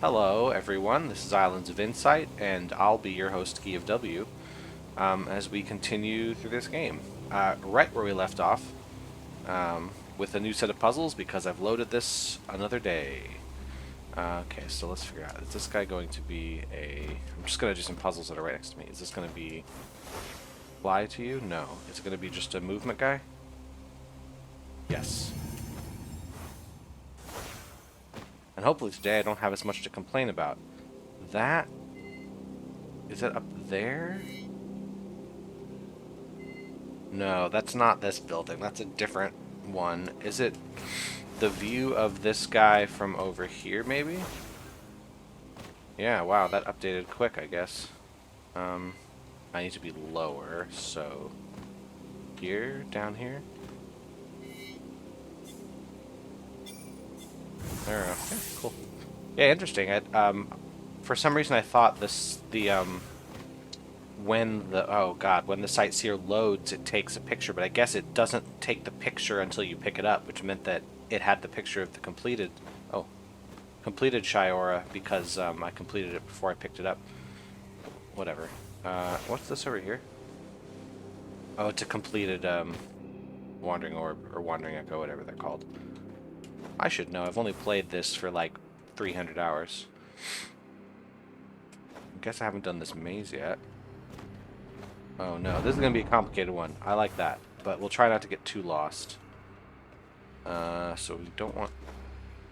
Hello, everyone. This is Islands of Insight, and I'll be your host, Key of W, as we continue through this game. Right where we left off, with a new set of puzzles because I've loaded this another day. Okay, so let's figure out. Is this guy going to be a... I'm just going to do some puzzles that are right next to me. Is this going to be fly to you? No. Is it going to be just a movement guy? Yes. And hopefully today I don't have as much to complain about. That... Is it up there? No, that's not this building. That's a different one. Is it the view of this guy from over here, maybe? Yeah, wow, that updated quick, I guess. I need to be lower, so... Here? Down here? There, okay, cool. Yeah, interesting. For some reason I thought when the sightseer loads, it takes a picture, but I guess it doesn't take the picture until you pick it up, which meant that it had the picture of the completed Shiora because I completed it before I picked it up. Whatever. What's this over here? Oh, it's a completed Wandering Orb, or Wandering Echo, whatever they're called. I should know. I've only played this for like 300 hours. I guess I haven't done this maze yet. Oh no, this is going to be a complicated one. I like that, but we'll try not to get too lost. So we don't want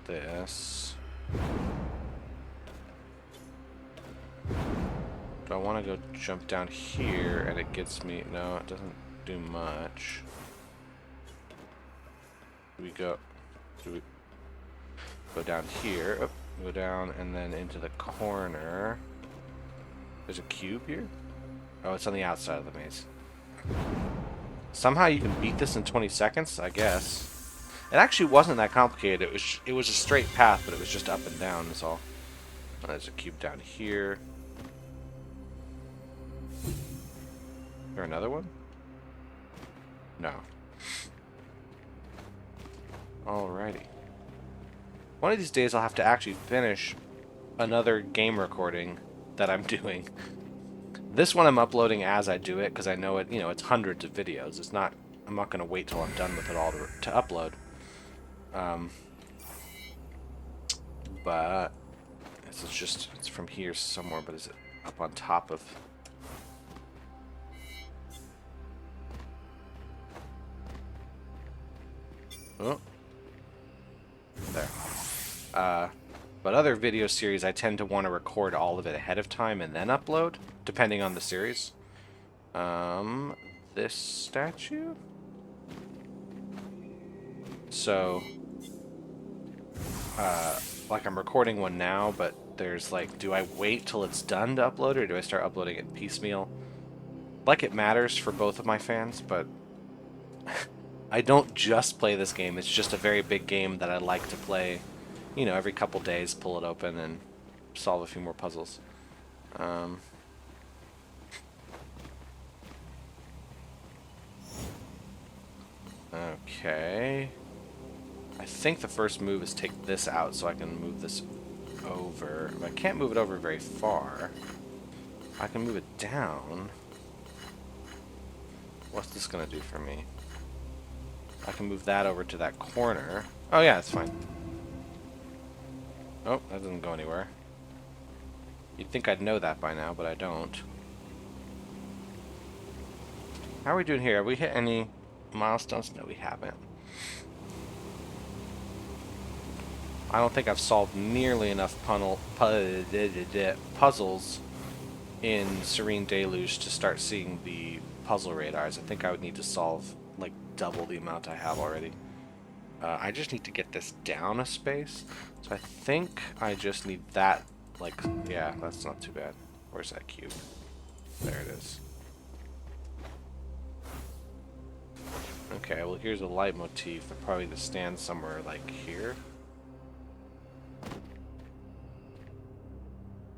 this. Do I want to go jump down here and it gets me... No, it doesn't do much. Do we go down here? Oh, go down and then into the corner. There's a cube here? Oh, it's on the outside of the maze. Somehow you can beat this in 20 seconds, I guess. It actually wasn't that complicated. It was a straight path, but it was just up and down is all. Oh, there's a cube down here. Is there another one? No. Alrighty. One of these days I'll have to actually finish another game recording that I'm doing. This one I'm uploading as I do it because I know it, it's hundreds of videos. I'm not going to wait till I'm done with it all to upload. But it's from here somewhere, but is it up on top of... Oh. There. But other video series, I tend to want to record all of it ahead of time and then upload, depending on the series. This statue? So, like I'm recording one now, but there's like, do I wait till it's done to upload, or do I start uploading it piecemeal? Like it matters for both of my fans, but I don't just play this game. It's just a very big game that I like to play, every couple days, pull it open and solve a few more puzzles. Okay. I think the first move is take this out so I can move this over. But I can't move it over very far. I can move it down. What's this gonna do for me? I can move that over to that corner. Oh yeah, it's fine. Oh, that doesn't go anywhere. You'd think I'd know that by now, but I don't. How are we doing here? Have we hit any milestones? No, we haven't. I don't think I've solved nearly enough puzzles in Serene Deluge to start seeing the puzzle radars. I think I would need to solve like double the amount I have already. I just need to get this down a space. So I think I just need that, like, yeah, that's not too bad. Where's that cube? There it is. Okay, well here's a leitmotif. They're probably to stand somewhere like here.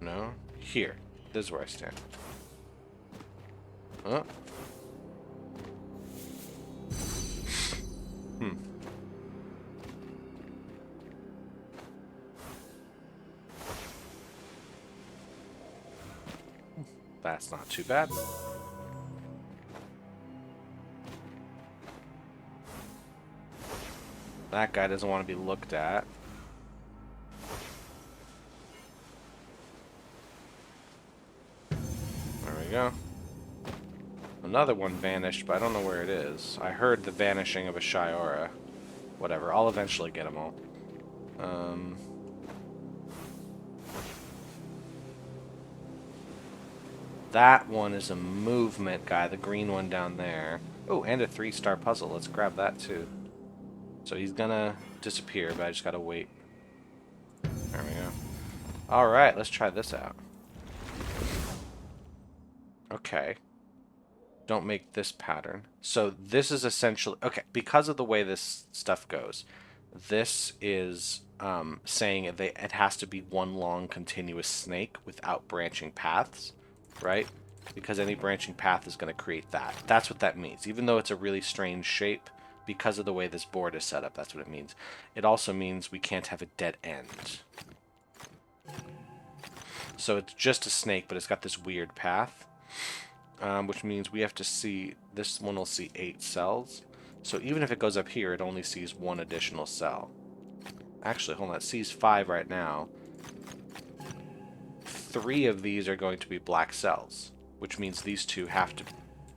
No? Here. This is where I stand. Oh. That's not too bad. That guy doesn't want to be looked at. There we go. Another one vanished, but I don't know where it is. I heard the vanishing of a Shiora. Whatever, I'll eventually get them all. That one is a movement guy, the green one down there. Oh, and a 3-star puzzle. Let's grab that too. So he's gonna disappear, but I just gotta wait. There we go. Alright, let's try this out. Okay. Don't make this pattern. So this is essentially... Okay, because of the way this stuff goes, this is saying it has to be one long continuous snake without branching paths, right? Because any branching path is going to create that. That's what that means. Even though it's a really strange shape, because of the way this board is set up, that's what it means. It also means we can't have a dead end. So it's just a snake, but it's got this weird path. Which means we have to see, this one will see 8 cells. So even if it goes up here, it only sees 1 additional cell. Actually, hold on, it sees 5 right now. 3 of these are going to be black cells, which means these 2 have to...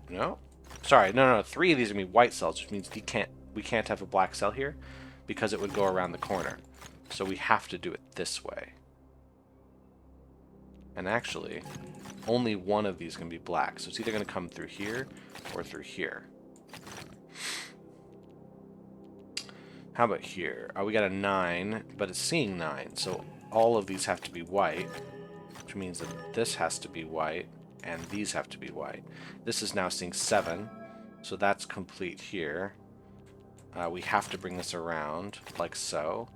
No? Sorry, no, 3 of these are going to be white cells, which means we can't have a black cell here because it would go around the corner. So we have to do it this way. And actually... only one of these can be black, so it's either going to come through here or through here. How about here? Oh, we got a 9, but it's seeing 9, so all of these have to be white, which means that this has to be white, and these have to be white. This is now seeing 7, so that's complete here. We have to bring this around, like so.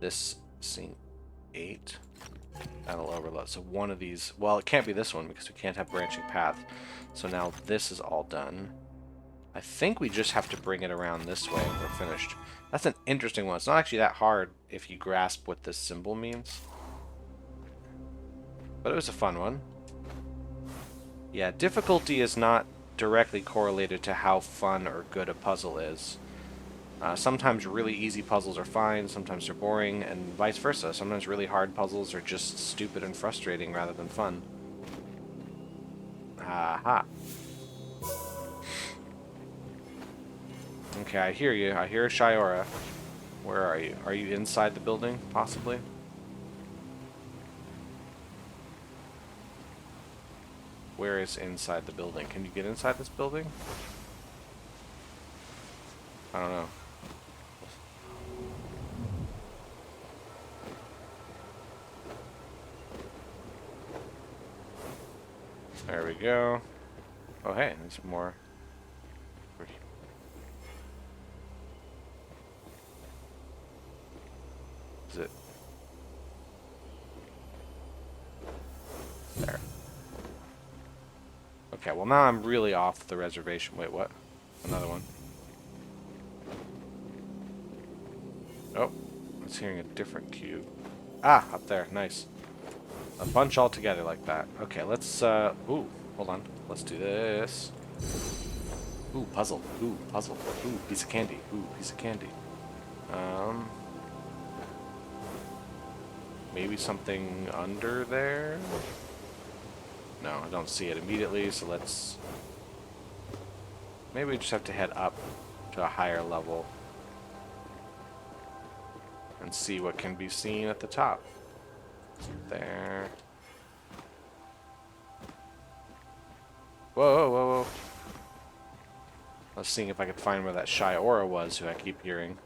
This seeing 8. That'll overload. So one of these... Well, it can't be this one because we can't have branching path. So now this is all done. I think we just have to bring it around this way and we're finished. That's an interesting one. It's not actually that hard if you grasp what this symbol means. But it was a fun one. Yeah, difficulty is not directly correlated to how fun or good a puzzle is. Sometimes really easy puzzles are fine, sometimes they're boring, and vice versa. Sometimes really hard puzzles are just stupid and frustrating rather than fun. Aha. Okay, I hear you. I hear a Shiora. Where are you? Are you inside the building, possibly? Where is inside the building? Can you get inside this building? I don't know. There we go. Oh, hey, there's more. Is it? There. Okay, well now I'm really off the reservation. Wait, what? Another one. Oh, I was hearing a different cube. Ah, up there. Nice. A bunch all together like that. Okay, let's, ooh, hold on. Let's do this. Ooh, puzzle. Ooh, puzzle. Ooh, piece of candy. Ooh, piece of candy. Maybe something under there? No, I don't see it immediately, so let's... Maybe we just have to head up to a higher level and see what can be seen at the top. There. Whoa, whoa, whoa, whoa. I was seeing if I could find where that Shiora was, who I keep hearing.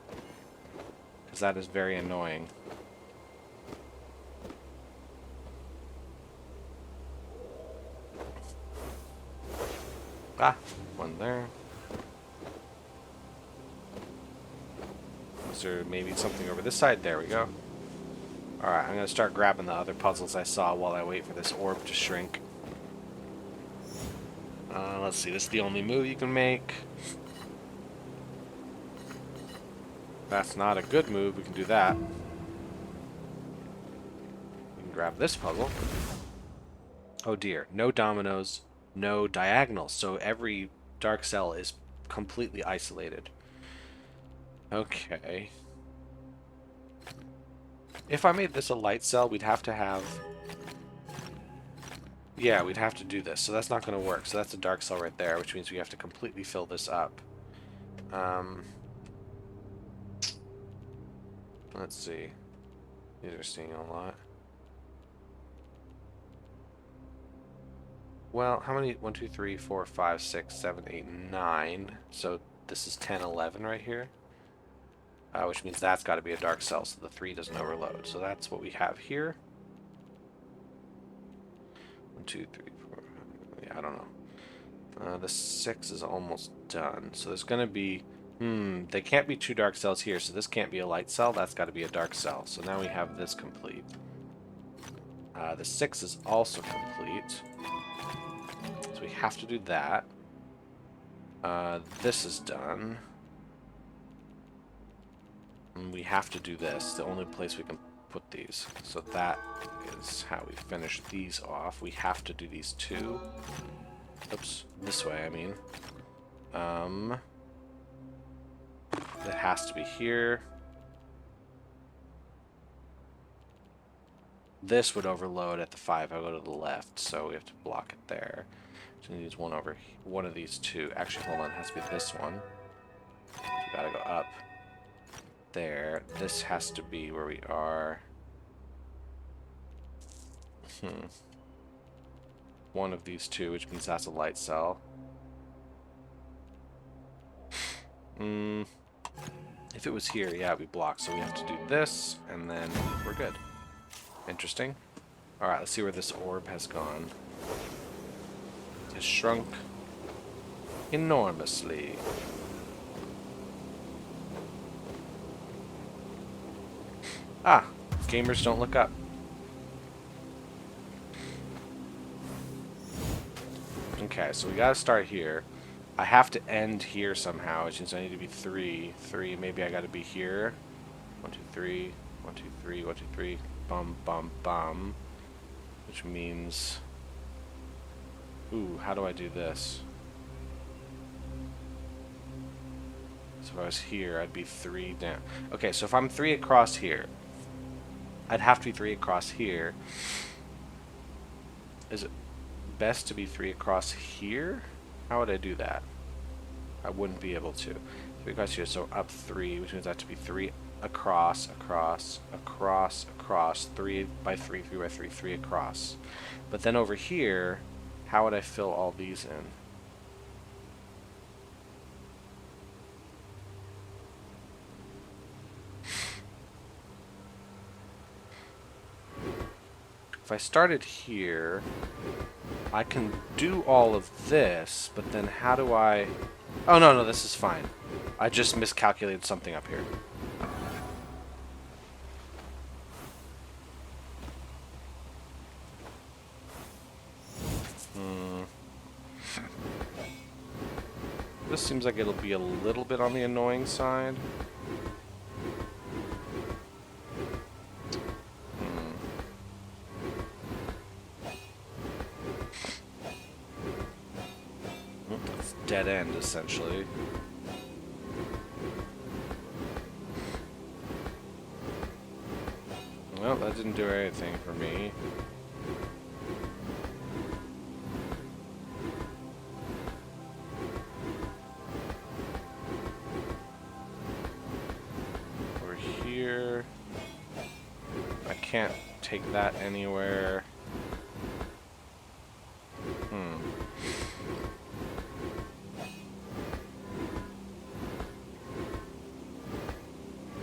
Because that is very annoying. Ah, one there. Is there maybe something over this side? There we go. Alright, I'm going to start grabbing the other puzzles I saw while I wait for this orb to shrink. Let's see, this is the only move you can make. That's not a good move, we can do that. We can grab this puzzle. Oh dear, no dominoes, no diagonals, so every dark cell is completely isolated. Okay. If I made this a light cell, we'd have to have... Yeah, we'd have to do this, so that's not going to work. So that's a dark cell right there, which means we have to completely fill this up. Let's see. These are seeing a lot. Well, how many? 1, 2, 3, 4, 5, 6, 7, 8, 9. So this is 10, 11 right here. Which means that's got to be a dark cell, so the 3 doesn't overload. So that's what we have here. 1, 2, 3, 4. Yeah, I don't know. The 6 is almost done. So there's going to be... they can't be 2 dark cells here, so this can't be a light cell. That's got to be a dark cell. So now we have this complete. The 6 is also complete. So we have to do that. This is done. And we have to do this. The only place we can put these. So that is how we finish these off. We have to do these 2. Oops, this way, I mean. It has to be here. This would overload at the 5. I go to the left, so we have to block it there. So we need one of these 2. Actually, hold on, it has to be this one. We gotta go up there. This has to be where we are. One of these 2, which means that's a light cell. If it was here, yeah, it'd be blocked. So we have to do this, and then we're good. Interesting. Alright, let's see where this orb has gone. It has shrunk enormously. Ah, gamers don't look up. Okay, so we gotta start here. I have to end here somehow, which means I need to be 3. 3, maybe I gotta be here. 1, 2, 3. 1, 2, 3. 1, 2, 3. Bum, bum, bum. Which means... Ooh, how do I do this? So if I was here, I'd be 3 down. Okay, so if I'm 3 across here, I'd have to be 3 across here. Is it best to be 3 across here? How would I do that? I wouldn't be able to. 3 across here, so up 3, which means I have to be 3 across, across, across, across, 3 by 3, 3 by 3, 3 across. But then over here, how would I fill all these in? If I started here, I can do all of this, but then how do I... Oh, no, this is fine. I just miscalculated something up here. This seems like it'll be a little bit on the annoying side. It's dead end, essentially. Well, that didn't do anything for me. Over here. I can't take that anywhere.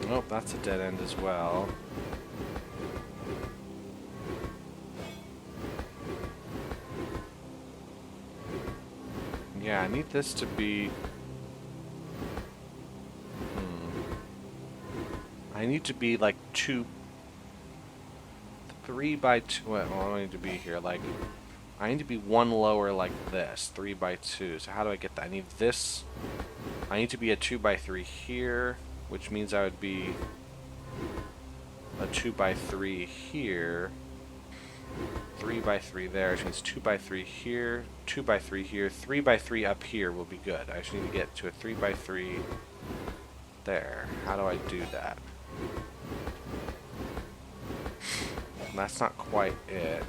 Nope, that's a dead end as well. Yeah, I need this to be... I need to be like 3 by 2. Well, I don't need to be here. Like, I need to be 1 lower like this. 3 by 2. So how do I get that? I need this. I need to be a 2 by 3 here, which means I would be a 2 by 3 here. 3 by 3 there, which means 2 by 3 here, 2 by 3 here, 3 by 3 up here will be good. I just need to get to a 3 by 3 there. How do I do that? That's not quite it.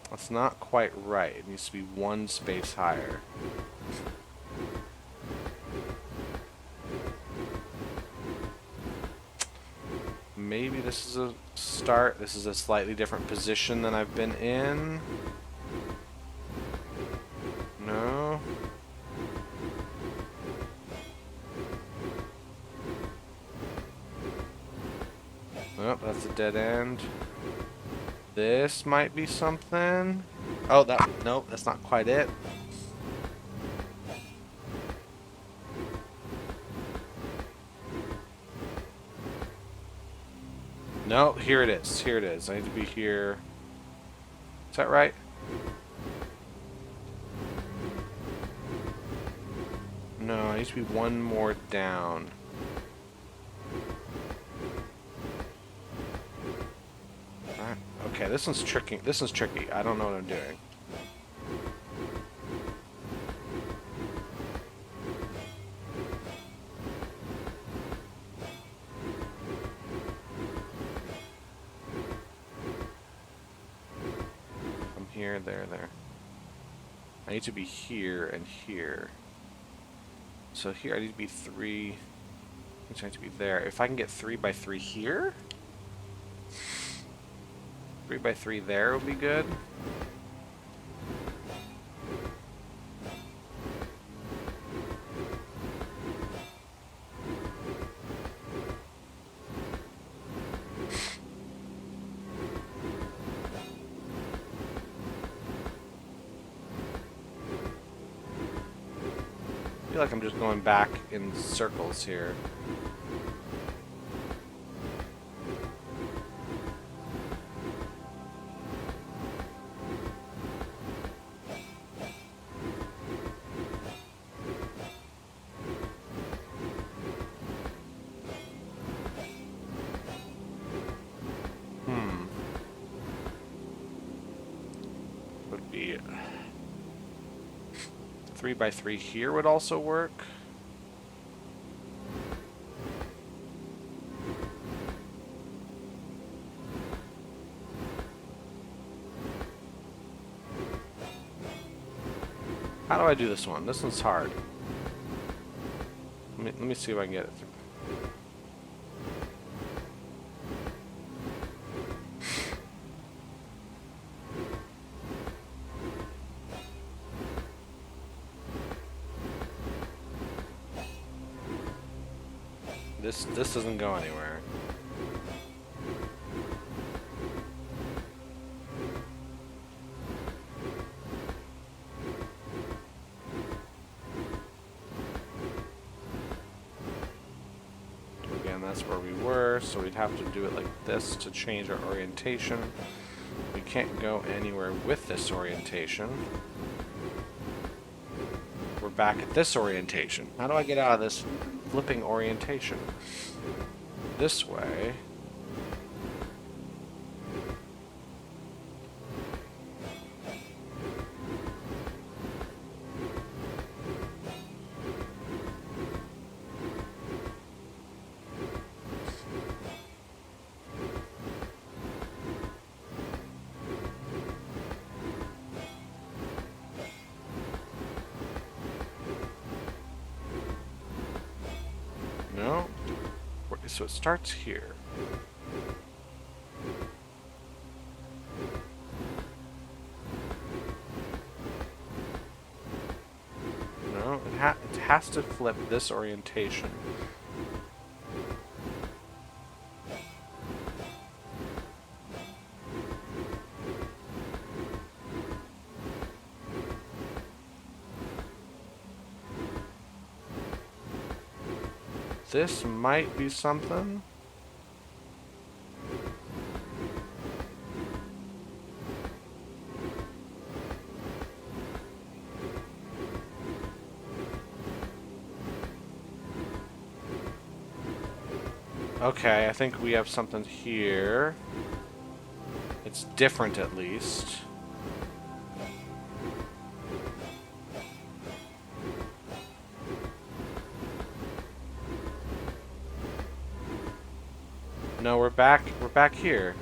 That's not quite right. It needs to be one space higher. Maybe this is a start. This is a slightly different position than I've been in. No. Nope, that's a dead end. This might be something. Oh, nope, that's not quite it. No, here it is. Here it is. I need to be here. Is that right? No, I need to be one more down. Okay, this one's tricky. This one's tricky. I don't know what I'm doing. I'm here, there. I need to be here and here. So here I need to be 3. I need to be there. If I can get 3 by 3 here? 3 by 3 there would be good. I feel like I'm just going back in circles here. Would be 3 by 3 here would also work. How do I do this one? This one's hard. Let me see if I can get it through. This doesn't go anywhere. Again, that's where we were, so we'd have to do it like this to change our orientation. We can't go anywhere with this orientation. We're back at this orientation. How do I get out of this flipping orientation? This way. No. So it starts here. No, it has to flip this orientation. This might be something. Okay, I think we have something here. It's different, at least. No, we're back here.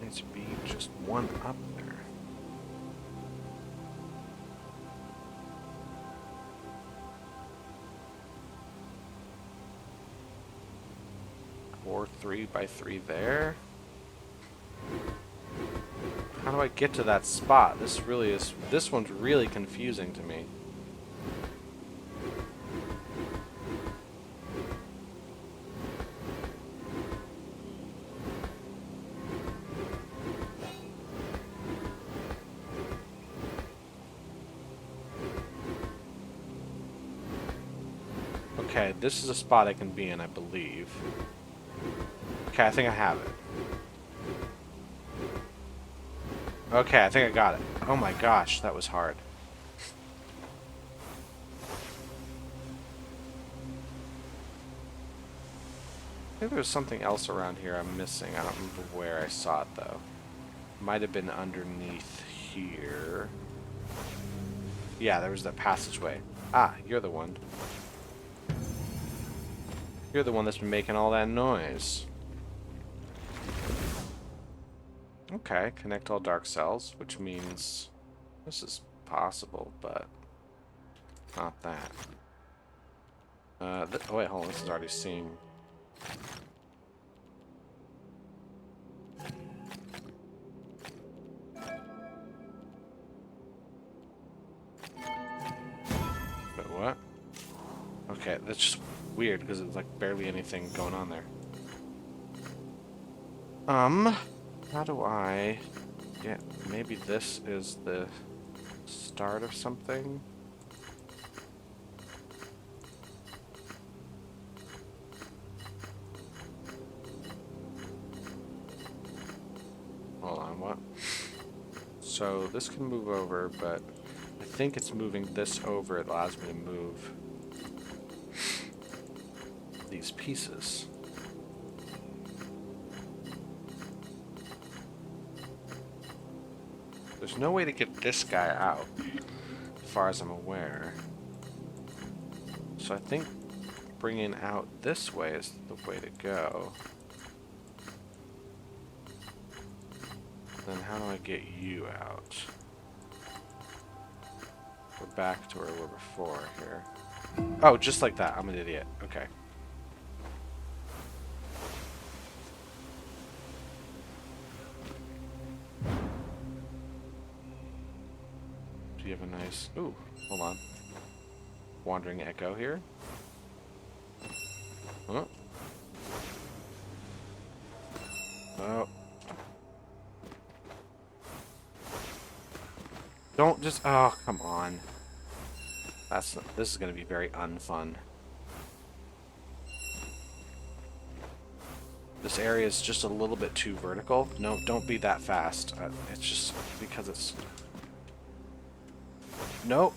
Needs to be just one up there. Or 3 by 3 there. How do I get to that spot? This one's really confusing to me. Okay, this is a spot I can be in, I believe. Okay, I think I have it. Okay, I think I got it. Oh my gosh, that was hard. I think there's something else around here I'm missing. I don't remember where I saw it, though. Might have been underneath here. Yeah, there was that passageway. Ah, you're the one. You're the one that's been making all that noise. Okay, connect all dark cells, which means this is possible, but not that. Oh wait, hold on, this is already seen. Wait, what? Okay, that's just weird because there's like barely anything going on there. How do I get... Maybe this is the start of something? Hold on, what? So this can move over, but I think it's moving this over. It allows me to move these pieces. There's no way to get this guy out, as far as I'm aware. So I think bringing out this way is the way to go. Then how do I get you out? We're back to where we were before here. Oh, just like that. I'm an idiot. Okay. Do you have a nice... Ooh, hold on. Wandering echo here. Huh? Oh. Don't just... Oh, come on. This is going to be very unfun. This area is just a little bit too vertical. No, don't be that fast. It's just because it's... Nope.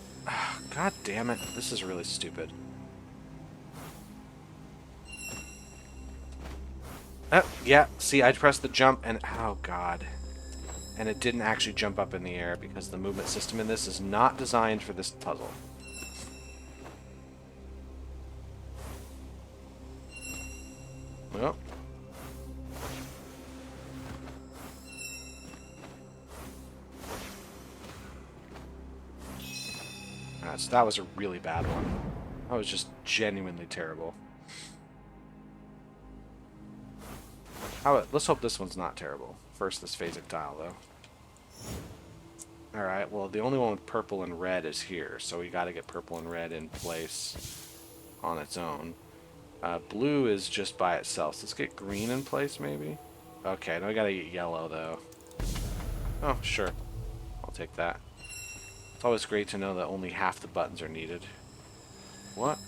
God damn it. This is really stupid. Oh, yeah. See, I pressed the jump and... Oh, God. And it didn't actually jump up in the air because the movement system in this is not designed for this puzzle. Well. So that was a really bad one. That was just genuinely terrible. Let's hope this one's not terrible. First, this phasic tile, though. Alright, well, the only one with purple and red is here, so we gotta get purple and red in place on its own. Blue is just by itself, so let's get green in place, maybe? Okay, now we gotta get yellow, though. Oh, sure. I'll take that. It's always great to know that only half the buttons are needed. What?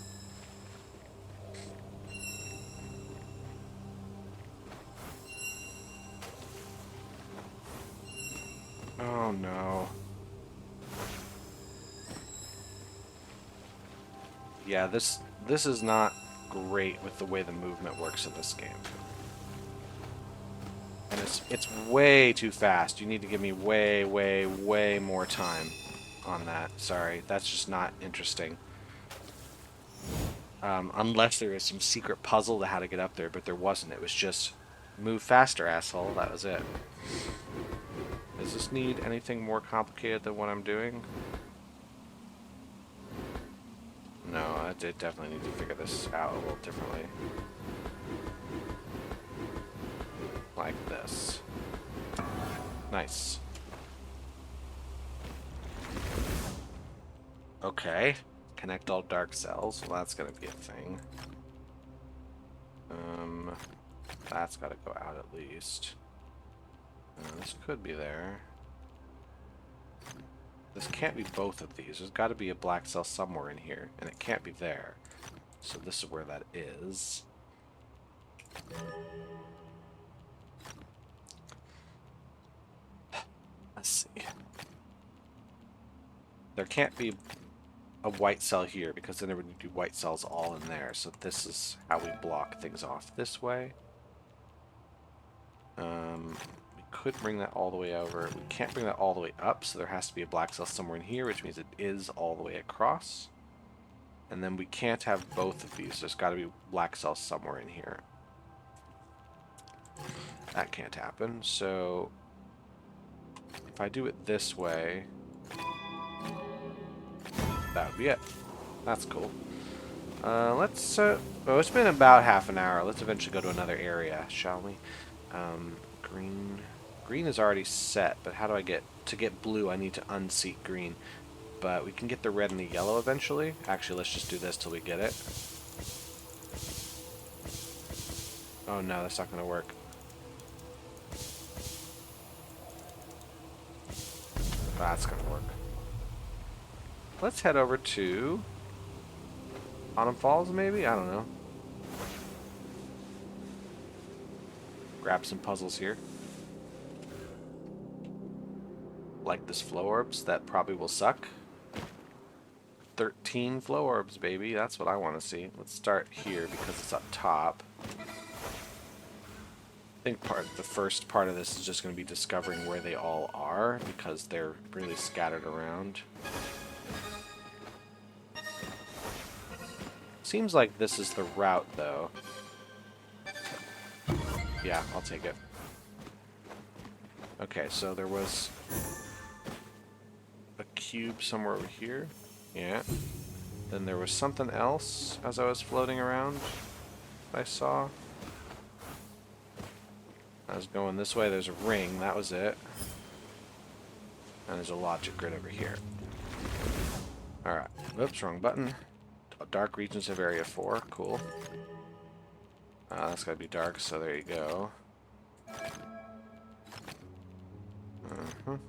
Oh, no. Yeah, this is not great with the way the movement works in this game. And it's way too fast. You need to give me way, way, way more time on that. Sorry, that's just not interesting. Unless there is some secret puzzle to how to get up there, but there wasn't. It was just move faster, asshole. That was it. Does this need anything more complicated than what I'm doing? No, I did definitely need to figure this out a little differently. Like this. Nice. Okay. Connect all dark cells. Well, that's gonna be a thing. That's gotta go out at least. This could be there. This can't be both of these. There's got to be a black cell somewhere in here, and it can't be there. So this is where that is. Let's see. There can't be a white cell here, because then there would be white cells all in there. So this is how we block things off this way. We could bring that all the way over. We can't bring that all the way up, so there has to be a black cell somewhere in here, which means it is all the way across. And then we can't have both of these. There's got to be black cells somewhere in here. That can't happen. So if I do it this way, that would be it. That's cool. Let's, oh, it's been about half an hour. Let's eventually go to another area, shall we? Green. Green is already set, but how do I to get blue, I need to unseat green. But we can get the red and the yellow eventually. Actually, let's just do this till we get it. Oh no, that's not going to work. That's going to work. Let's head over to Autumn Falls, maybe? I don't know. Grab some puzzles here. Like this flow orbs, that probably will suck. 13 flow orbs, baby. That's what I want to see. Let's start here because it's up top. I think the first part of this is just going to be discovering where they all are because they're really scattered around. Seems like this is the route, though. Yeah, I'll take it. Okay, so there was a cube somewhere over here. Yeah. Then there was something else as I was floating around I saw. I was going this way, there's a ring, that was it. And there's a logic grid over here. Alright, oops, wrong button. Dark regions of area 4, cool. That's gotta be dark, so there you go. Oops.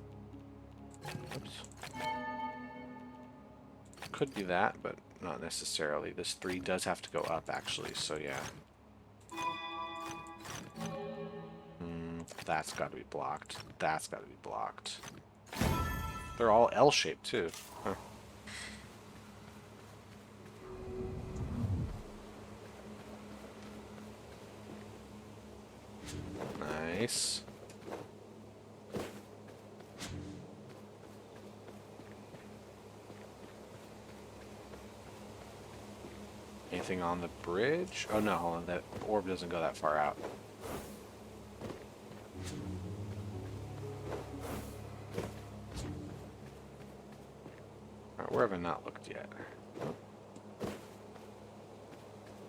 Could be that, but not necessarily. This 3 does have to go up, actually, so yeah. That's gotta be blocked. That's gotta be blocked. They're all L-shaped, too. Huh. Nice. Anything on the bridge? Oh no, hold on, that orb doesn't go that far out. Alright, where have I not looked yet?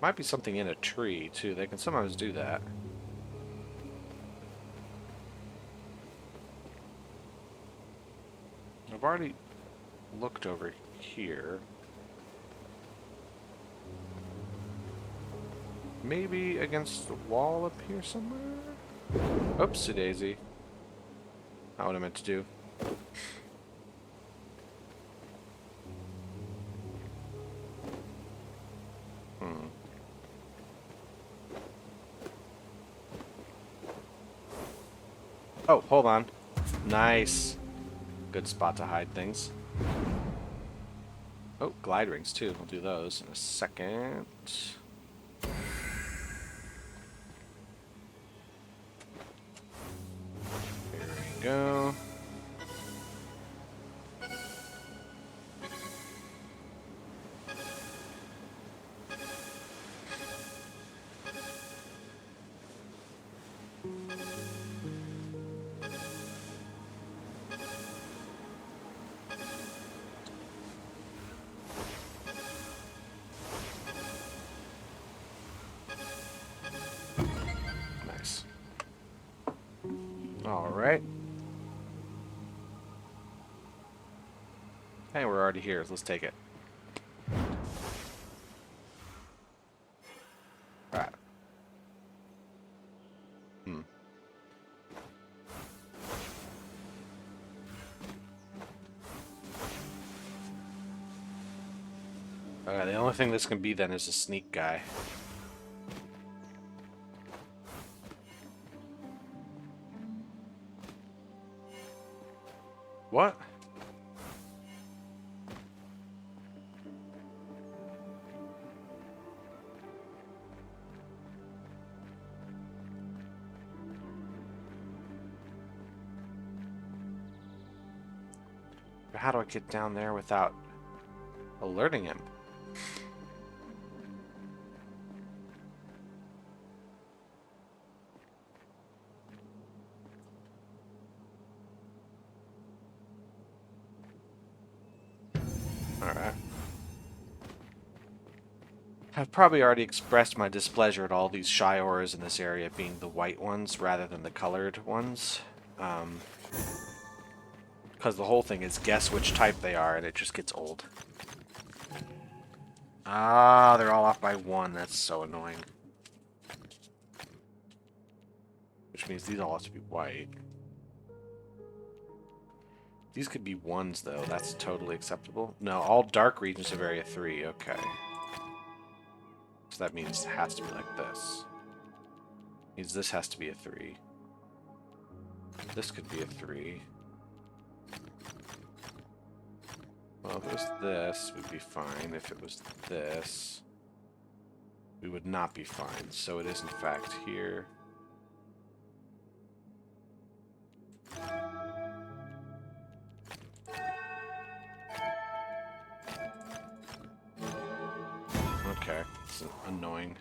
Might be something in a tree, too. They can sometimes do that. I've already looked over here. Maybe against the wall up here somewhere? Oopsie daisy. Not what I meant to do. Oh, hold on. Nice. Good spot to hide things. Oh, glide rings too. We'll do those in a second. There we go. Nice. All right. Hey, we're already here. Let's take it. Alright. The only thing this can be then is a sneak guy. What? How do I get down there without alerting him? Alright. I've probably already expressed my displeasure at all these shy auras in this area being the white ones rather than the colored ones. Because the whole thing is guess which type they are, and it just gets old. Ah, they're all off by one. That's so annoying. Which means these all have to be white. These could be ones, though. That's totally acceptable. No, all dark regions of Area 3. Okay. So that means it has to be like this. Means this has to be a 3. This could be a 3. Well, if it was this, we'd be fine. If it was this, we would not be fine. So it is, in fact, here. Okay, it's annoying.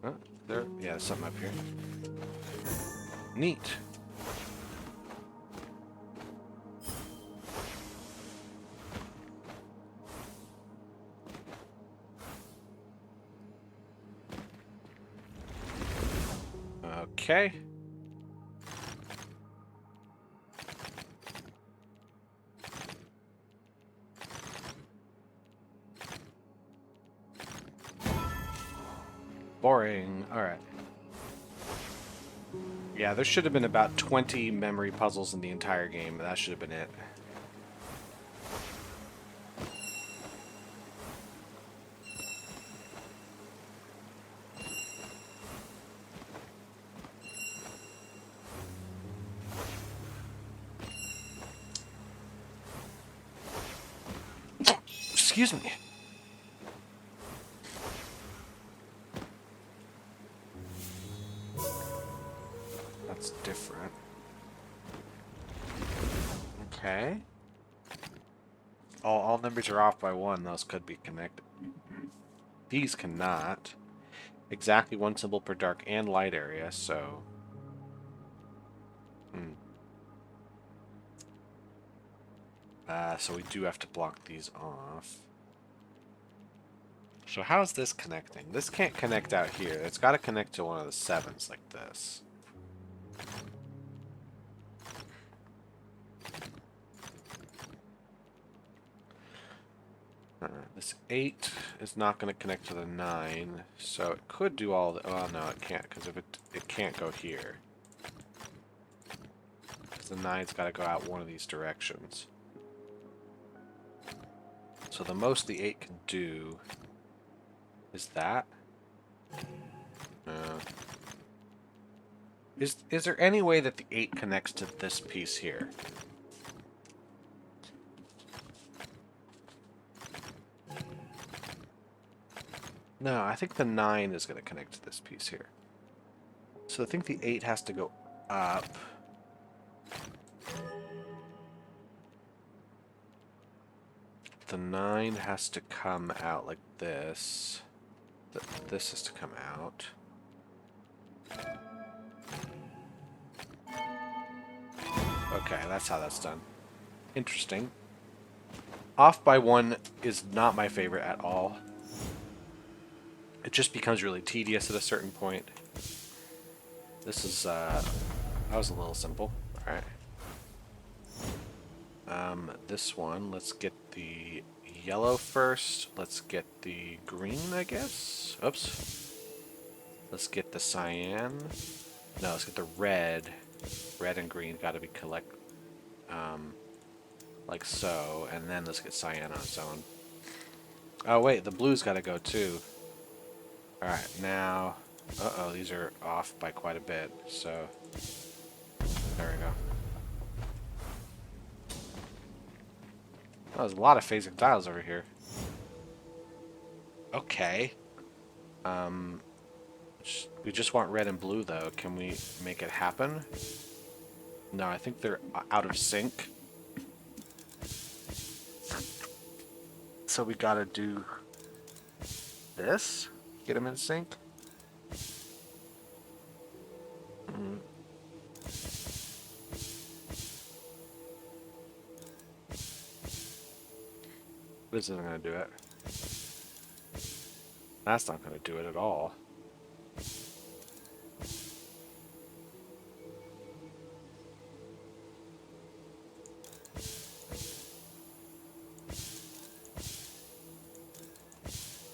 Huh? There? Yeah, there's something up here. Neat. Okay. Boring. Alright. Yeah, there should have been about 20 memory puzzles in the entire game. That should have been it. Excuse me. That's different. Okay. All numbers are off by one. Those could be connected. These cannot. Exactly one symbol per dark and light area, so... so we do have to block these off. So how's this connecting? This can't connect out here. It's got to connect to one of the 7s like this. This 8 is not going to connect to the 9, so it could do all the... Well, no, it can't, because if it can't go here. Because the 9's got to go out one of these directions. So the most the 8 can do is that. Is there any way that the 8 connects to this piece here? No, I think the 9 is going to connect to this piece here. So I think the 8 has to go up. The 9 has to come out like this. This has to come out. Okay, that's how that's done. Interesting. Off by 1 is not my favorite at all. It just becomes really tedious at a certain point. This is, that was a little simple. Alright. This one, let's get the yellow first. Let's get the green, I guess. Oops. Let's get the cyan. No, let's get the red. Red and green got to be like so, and then let's get cyan on its own. Oh wait, the blue's got to go too. Alright, now... Uh-oh, these are off by quite a bit, so... There we go. Oh, there's a lot of phasic dials over here. Okay. We just want red and blue, though. Can we make it happen? No, I think they're out of sync. So we gotta do this? Get them in sync? This isn't gonna do it. That's not gonna do it at all.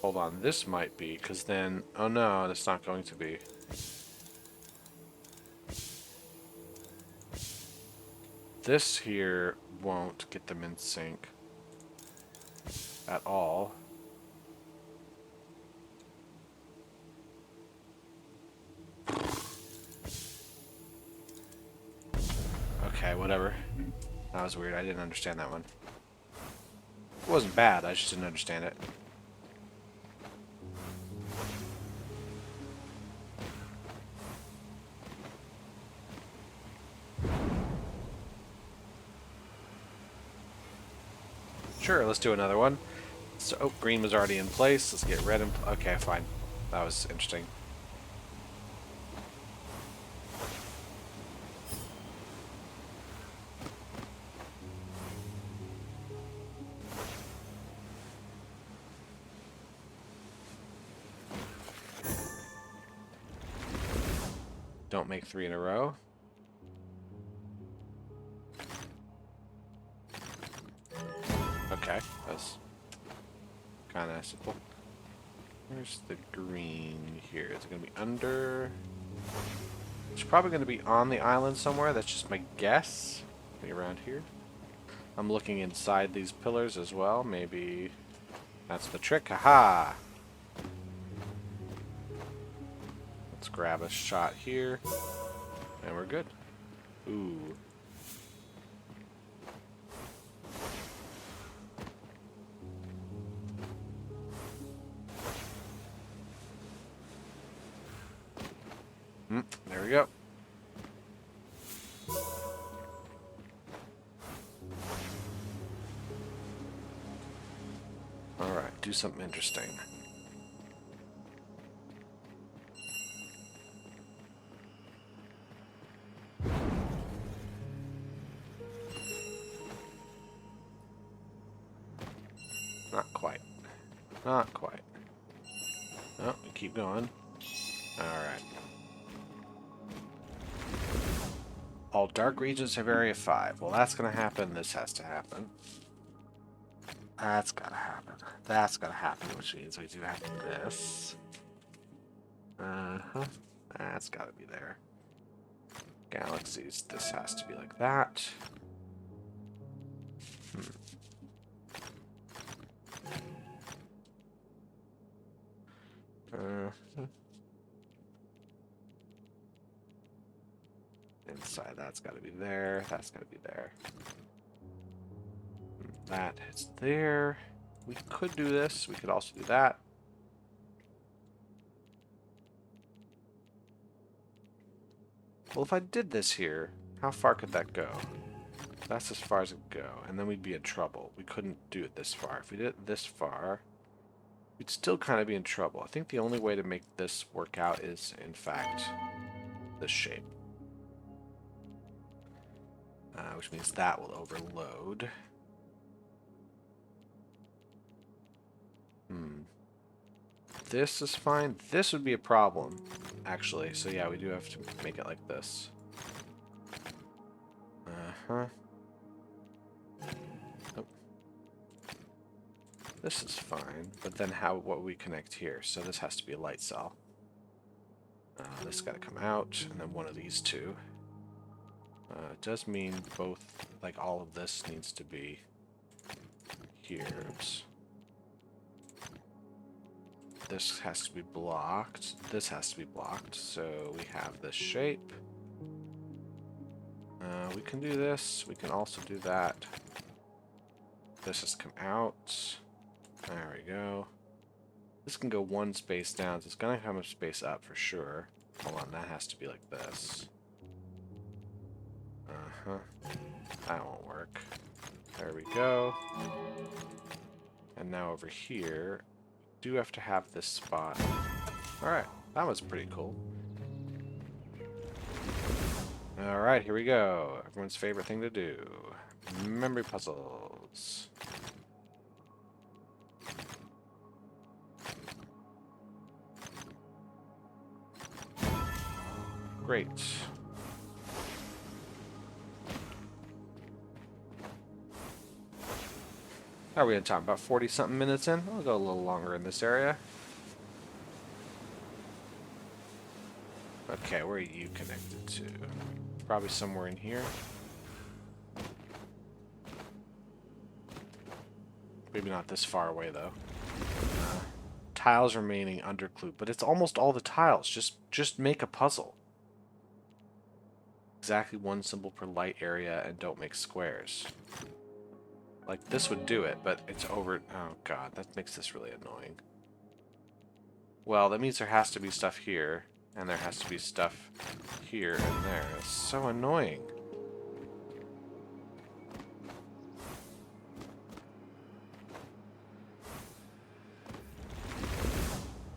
Hold on, this might be, because then... Oh no, it's not going to be. This here won't get them in sync at all. Okay, whatever. That was weird. I didn't understand that one. It wasn't bad, I just didn't understand it. Sure, let's do another one. So, oh, green was already in place. Let's get red in... Okay, fine. That was interesting. Don't make 3 in a row. Okay, that's kind of simple. Where's the green here? Is it going to be under? It's probably going to be on the island somewhere. That's just my guess. Maybe around here. I'm looking inside these pillars as well. Maybe that's the trick. Haha! Let's grab a shot here. And we're good. Ooh. There we go. Alright, do something interesting. Not quite. Not quite. Oh, we keep going. Alright. All dark regions have area 5. Well, that's gonna happen. This has to happen. That's gotta happen. That's gotta happen, which means we do have this. Uh-huh. That's gotta be there. Galaxies. This has to be like that. Inside, that's got to be there. That's got to be there. That is there. We could do this. We could also do that. Well, if I did this here, how far could that go? That's as far as it would go, and then we'd be in trouble. We couldn't do it this far. If we did it this far, we'd still kind of be in trouble. I think the only way to make this work out is, in fact, this shape. Which means that will overload. This is fine. This would be a problem, actually. So yeah, we do have to make it like this. Uh-huh. Oh. This is fine, but then what we connect here? So this has to be a light cell. This got to come out, and then one of these two. It does mean both, like all of this needs to be here. Oops. This has to be blocked. This has to be blocked. So we have this shape. We can do this. We can also do that. This has come out. There we go. This can go one space down. So it's going to come a space up for sure. Hold on, that has to be like this. That won't work. There we go. And now over here, do have to have this spot. Alright, that was pretty cool. Alright, here we go. Everyone's favorite thing to do. Memory puzzles. Great. How are we in time? About 40-something minutes in? I'll go a little longer in this area. Okay, where are you connected to? Probably somewhere in here. Maybe not this far away, though. Tiles remaining under clue, but it's almost all the tiles. Just make a puzzle. Exactly one symbol per light area, and don't make squares. Like, this would do it, but it's over... Oh, God, that makes this really annoying. Well, that means there has to be stuff here, and there has to be stuff here and there. It's so annoying.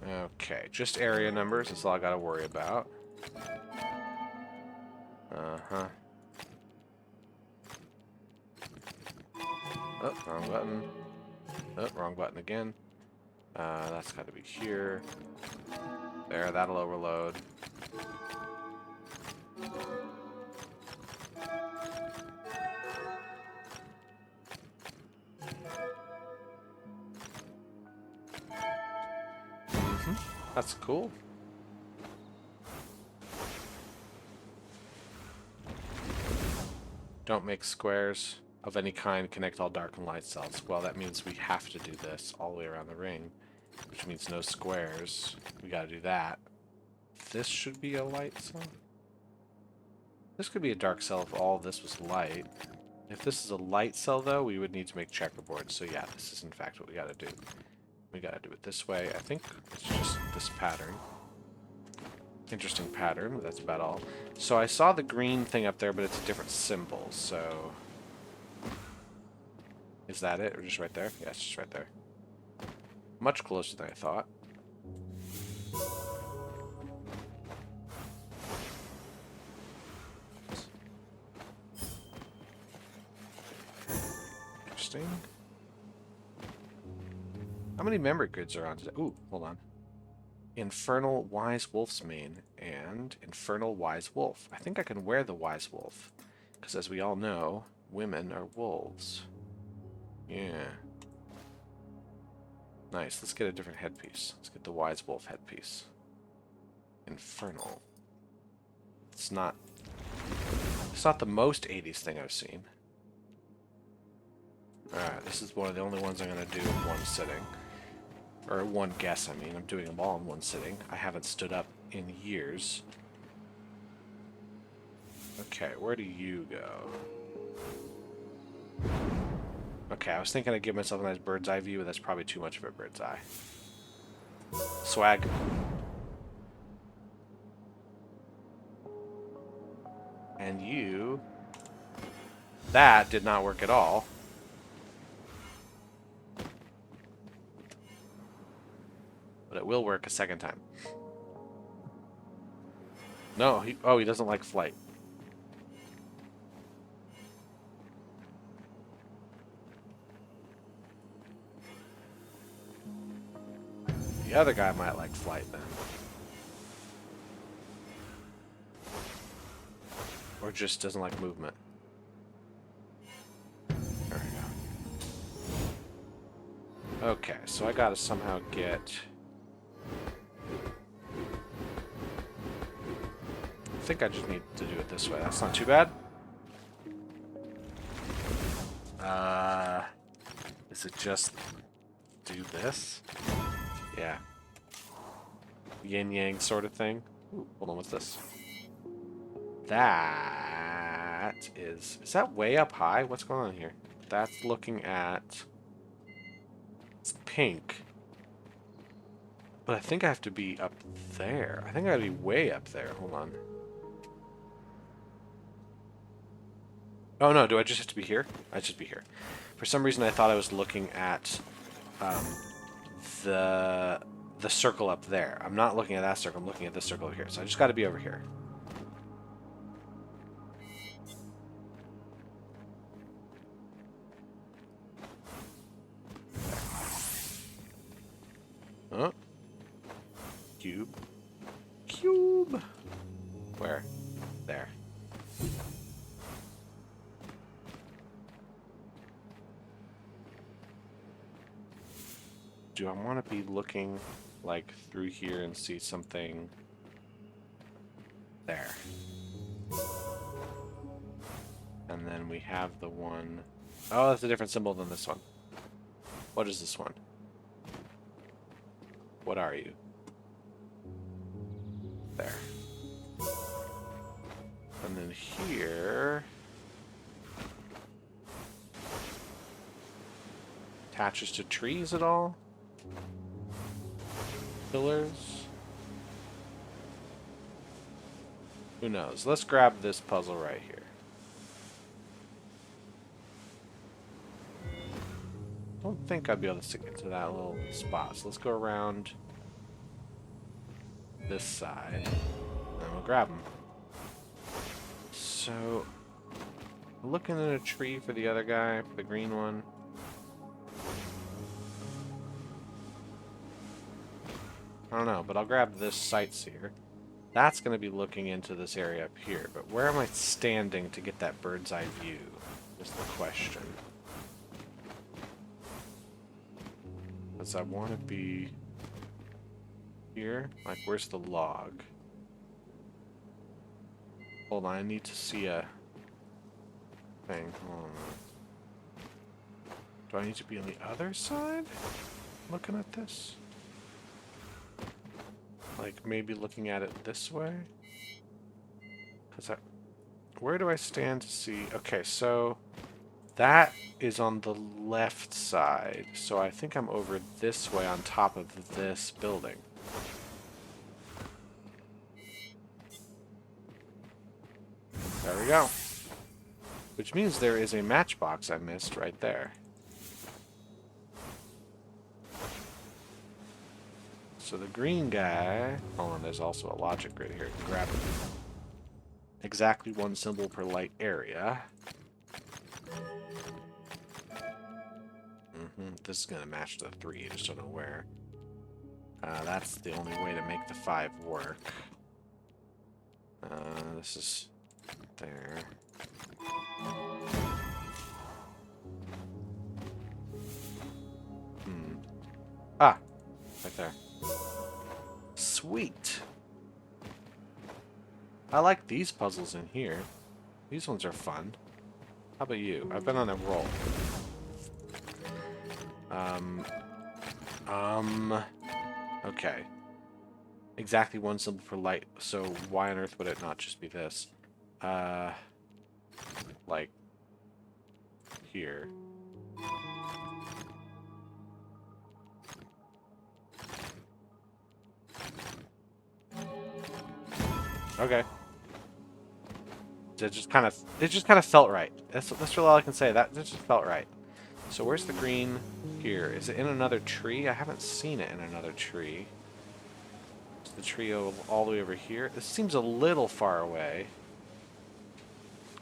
Okay, just area numbers. That's all I gotta worry about. Uh-huh. Oh, wrong button. Oh, wrong button again. That's got to be here. There, that'll overload. That's cool. Don't make squares of any kind, connect all dark and light cells. Well, that means we have to do this all the way around the ring, which means no squares. We gotta do that. This should be a light cell. This could be a dark cell if all of this was light. If this is a light cell, though, we would need to make checkerboards. So yeah, this is in fact what we gotta do. We gotta do it this way. I think it's just this pattern. Interesting pattern, but that's about all. So I saw the green thing up there, but it's a different symbol, so... Is that it, or just right there? Yeah, it's just right there. Much closer than I thought. Interesting. How many memory grids are on today? Ooh, hold on. Infernal Wise Wolf's Mane and Infernal Wise Wolf. I think I can wear the Wise Wolf, because as we all know, women are wolves. Yeah. Nice. Let's get a different headpiece. Let's get the Wise Wolf headpiece. Infernal. It's not the most 80s thing I've seen. Alright, this is one of the only ones I'm going to do in one sitting. Or one guess, I mean. I'm doing them all in one sitting. I haven't stood up in years. Okay, where do you go? Okay, I was thinking I'd give myself a nice bird's eye view, but that's probably too much of a bird's eye. Swag. And you... That did not work at all. But it will work a second time. No, he doesn't like flight. The other guy might like flight then. Or just doesn't like movement. There we go. Okay, so I gotta somehow get... I think I just need to do it this way. That's not too bad. Is it just do this? Yeah. Yin-yang sort of thing. Ooh, hold on, what's this? That is that way up high? What's going on here? That's looking at... It's pink. But I think I have to be up there. I think I gotta be way up there. Hold on. Oh no, do I just have to be here? I should be here. For some reason I thought I was looking at the circle up there. I'm not looking at that circle, I'm looking at this circle over here. So I just gotta be over here. Oh. Cube. Cube. Where? There. Do I want to be looking like through here and see something there? And then we have the one... Oh, that's a different symbol than this one. What is this one? What are you? There. And then here... Attaches to trees at all? Pillars? Who knows? Let's grab this puzzle right here. Don't think I'd be able to stick it to that little spot. So let's go around this side. And we'll grab them. So, looking at a tree for the other guy, for the green one. I don't know, but I'll grab this sightseer. That's going to be looking into this area up here, but where am I standing to get that bird's eye view is the question. Because I want to be here. Like, where's the log? Hold on, I need to see a thing. Hold on. Do I need to be on the other side? Looking at this? Like, maybe looking at it this way? Where do I stand to see? Okay, so that is on the left side. So I think I'm over this way on top of this building. There we go. Which means there is a matchbox I missed right there. So the green guy... Hold on, there's also a logic grid here. Grab it. Exactly one symbol per light area. This is going to match the 3, I just don't know where. That's the only way to make the 5 work. This is there. Ah, right there. Sweet. I like these puzzles in here. These ones are fun. How about you? I've been on a roll. Okay. Exactly one symbol for light, so why on earth would it not just be this? Like, here. Okay. It just kind of felt right. That's really all I can say. That just felt right. So where's the green here? Is it in another tree? I haven't seen it in another tree. Is the tree all the way over here? This seems a little far away.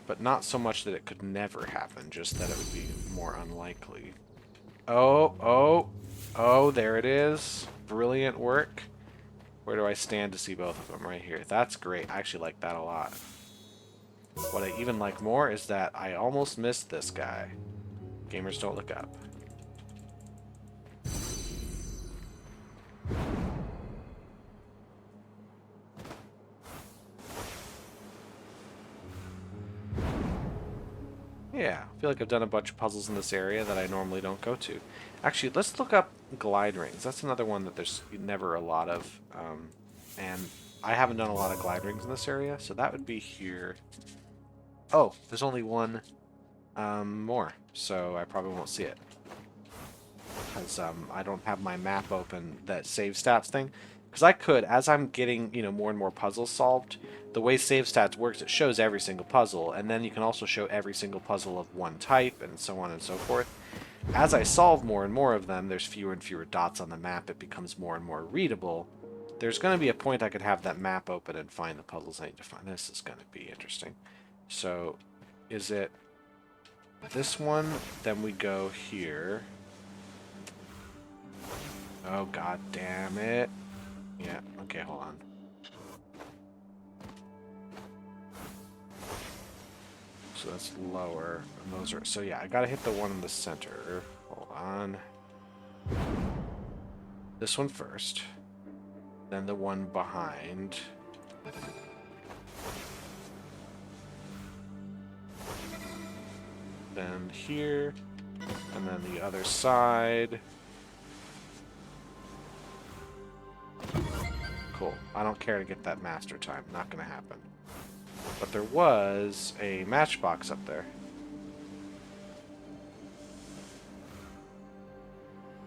But not so much that it could never happen, just that it would be more unlikely. Oh, there it is. Brilliant work. Where do I stand to see both of them? Right here. That's great. I actually like that a lot. What I even like more is that I almost missed this guy. Gamers don't look up. Yeah, I feel like I've done a bunch of puzzles in this area that I normally don't go to. Actually, let's look up glide rings. That's another one that there's never a lot of. And I haven't done a lot of glide rings in this area, so that would be here. Oh, there's only one more, so I probably won't see it. Because I don't have my map open, that save stats thing. Because I could, as I'm getting, more and more puzzles solved, the way save stats works, it shows every single puzzle, and then you can also show every single puzzle of one type, and so on and so forth. As I solve more and more of them, there's fewer and fewer dots on the map, it becomes more and more readable. There's going to be a point I could have that map open and find the puzzles I need to find. This is going to be interesting. So, is it this one? Then we go here. Oh, god damn it. Yeah, okay, hold on. So that's lower. And those are... So yeah, I gotta hit the one in the center. Hold on. This one first. Then the one behind. Then here. And then the other side. Cool. I don't care to get that master time. Not gonna happen. But there was a matchbox up there.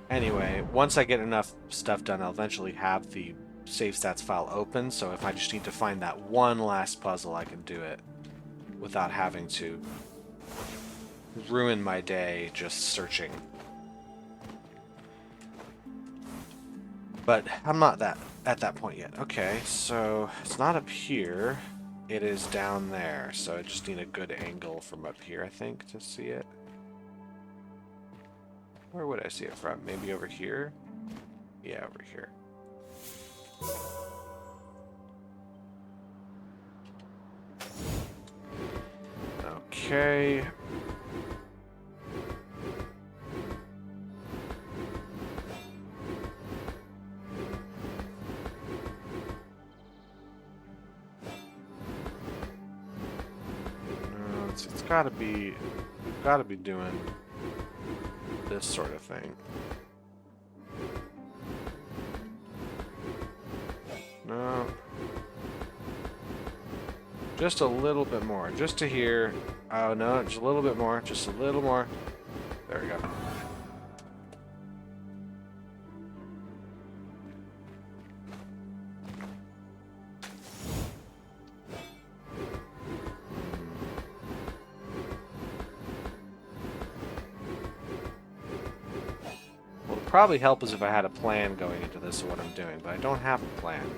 Anyway, once I get enough stuff done, I'll eventually have the save stats file open, so if I just need to find that one last puzzle, I can do it without having to ruin my day just searching. But I'm not at that point yet. Okay, so it's not up here. It is down there, so I just need a good angle from up here, I think, to see it. Where would I see it from? Maybe over here? Yeah, over here. Okay. It's gotta be, we've gotta be doing this sort of thing. No. Just a little bit more, just to here. Oh no, just a little bit more, just a little more. There we go. Probably help us if I had a plan going into this of what I'm doing, but I don't have a plan.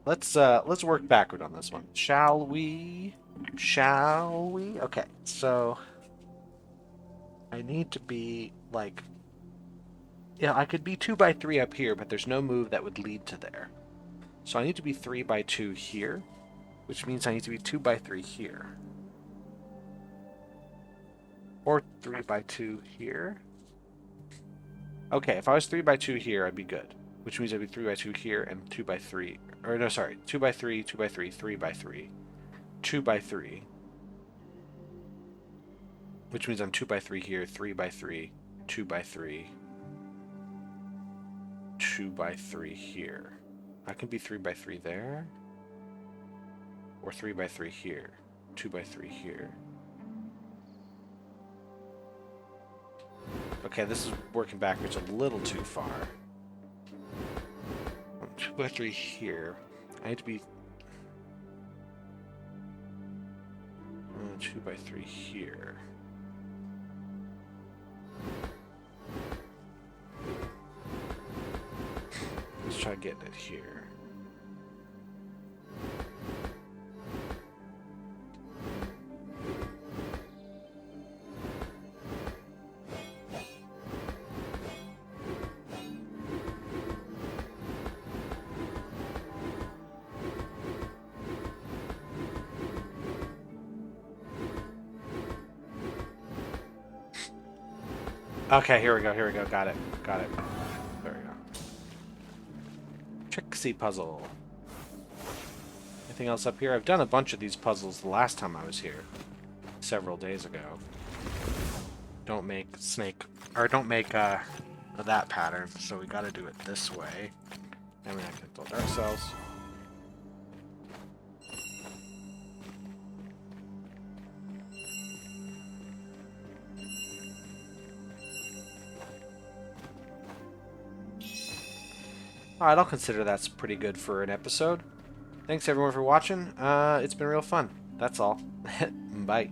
let's work backward on this one. Shall we? Shall we? Okay, so I need to be like, yeah, I could be 2 by 3 up here, but there's no move that would lead to there. So I need to be 3 by 2 here, which means I need to be 2 by 3 here. Or 3 by 2 here. Okay, if I was 3 by 2 here, I'd be good. Which means I'd be 3 by 2 here and 2 by 3. Or no, sorry, 2 by 3, 2 by 3, 3 by 3. 2 by 3. Which means I'm 2 by 3 here, 3 by 3, 2 by 3, 2 by 3 here. I can be 3 by 3 there. Or 3 by 3 here. 2 by 3 here. Okay, this is working backwards a little too far. 2 by 3 here. I need to be 2 by 3 here. Let's try getting it here. Okay, here we go, got it. There we go. Trixie puzzle. Anything else up here? I've done a bunch of these puzzles the last time I was here. Several days ago. Don't make snake, or don't make that pattern, so we gotta do it this way. And we have to build ourselves. Alright, I'll consider that's pretty good for an episode. Thanks everyone for watching. It's been real fun. That's all. Bye.